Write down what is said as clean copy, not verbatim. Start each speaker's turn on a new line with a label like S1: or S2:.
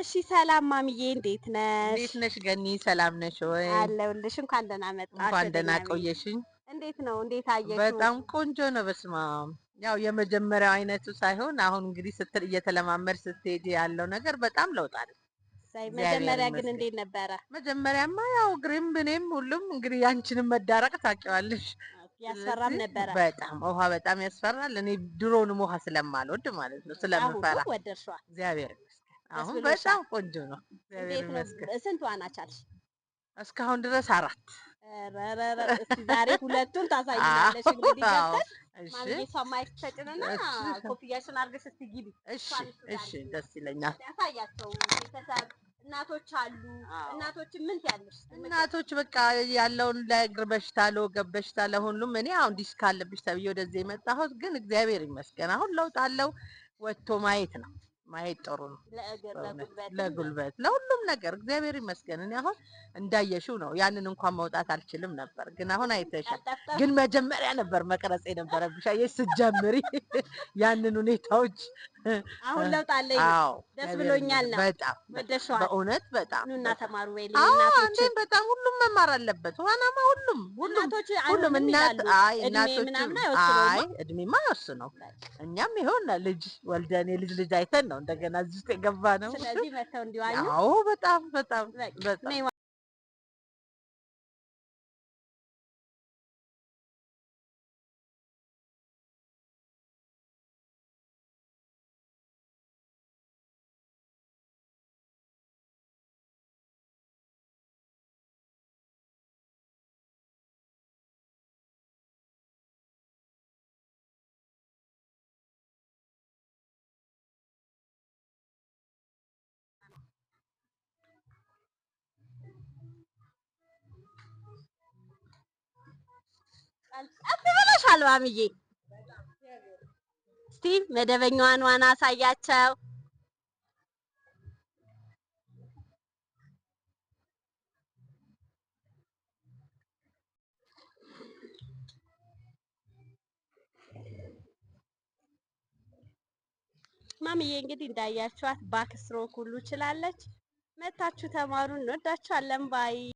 S1: እሺ ሰላም ማሚዬ፣ እንዴት ነሽ?
S2: እንዴት ነሽ ገኒ? ሰላም ነሽ ወይ?
S1: አለሁልሽ። እንኳን ደህና መጣሽ
S2: እንኳን
S1: ወደ
S2: ደህና
S1: እኛ ቤት።
S2: ቆየሽኝ።
S1: እንዴት ነው? እንዴት አየሽው?
S2: በጣም ቆንጆ ነው። በስመ አብ። ያው የመጀመሪያው አይነቱ ሳይሆን አሁን እንግዲህ እየተለማመድ ስትሄጂ ያለው ነገር በጣም ለውጥ አለ። እግዚአብሔር
S1: መጀመሪያ ግን
S2: ይመስገን።
S1: እንዴት ነበረ?
S2: መጀመሪያማ ያው እግሬም እኔም ሁሉም እንግዲህ ያንቺንም መዳረቅ ታውቂዋለሽ።
S1: ያስፈራም
S2: ስለዚህ
S1: ነበረ።
S2: በጣም ውሃ በጣም ያስፈራል። እኔ ድሮውንም ውሃ ስለማልወድ ማለት ነው፣
S1: አሁን
S2: ስለምፈራ።
S1: ግን ወደድሽዋ?
S2: እግዚአብሔር ይመስገን
S1: ደስ
S2: አሁን
S1: ብሎሻል?
S2: በጣም ቆንጆ ነው። እግዚአብሔር
S1: እንዴት ነው?
S2: ይመስገን።
S1: ስንት ዋና ቻልሽ?
S2: እስካሁን ድረስ 4
S1: ረረረ እስቲ ዛሬ ሁለቱን ታሳይናለሽ። እንግዲህ
S2: አዎ።
S1: ገብተሽ
S2: እሺ
S1: ማሚዬ እሷን ማየት ትሰጭንና
S2: እሺ
S1: ኮፍያሽን አድርገሽ እስቲ ግቢ።
S2: እሺ እሺ፣ ደስ ይለኛል።
S1: ያሳያቸው ቤተሰብ እናቶች አሉ።
S2: አዎ።
S1: እናቶች ምን ትያለሽ?
S2: እናቶች በቃ ያለውን ለእግር በሽታ ለወገብ በሽታ ለሁሉም እኔ አሁን ዲስክ አለብሽ ተብዬ ወደዚህ የመጣሁት ግን እግዚአብሔር ይመስገን አሁን ለውጥ አለው። ወጥቶ ማየት ነው። ማየት ጥሩ ነው።
S1: ለእግር
S2: በእውነት
S1: ለጉልበት
S2: ለጉልበት ለሁሉም ነገር እግዚአብሔር ይመስገን። እኔ አሁን እንዳየሽው ነው። ያንን እንኳን መውጣት አልችልም ነበር፣ ግን አሁን አይተሻል።
S1: ቀጠፍጠፍ
S2: ግን መጀመሪያ ነበር መቅረጽ የነበረብሽ አየሽ ስትጀምሪ ያንን ሁኔታዎች።
S1: አሁን ለውጥ አለኝ።
S2: አዎ
S1: ደስ
S2: እግዚአብሔር
S1: ብሎኛል ነው።
S2: በጣም
S1: ወደሽዋል?
S2: በእውነት በጣም
S1: ኑና
S2: በጣም።
S1: ተማሩ ወይ
S2: አዎ
S1: እናቶች
S2: እንዴ በጣም ሁሉም መማር አለበት። ዋናማ ሁሉም
S1: እናቶች
S2: ሁሉም
S1: አይሆንም
S2: እናት
S1: ይላሉ።
S2: አይ
S1: እድሜ
S2: እናቶች
S1: ምናምን
S2: አይ
S1: አይወስነውማ።
S2: እድሜማ አይወስነው። እኛም ይሆን ልጅ ወልደን የልጅ ልጅ አይተን ነው እንደገና እዚህ ውስጥ የገባ ነው።
S1: ስለዚህ መተው እንዲዋኙ
S2: አዎ በጣም በጣም በጣም
S1: ነይ አትበላሻል ማሚዬ። እስቲ መደበኛዋን ዋና አሳያቸው። ማሚዬ እንግዲህ እንዳያችኋት ባክስትሮክ ሁሉ ችላለች። መታችሁ ተማሩ። እንወዳችኋለን ባይ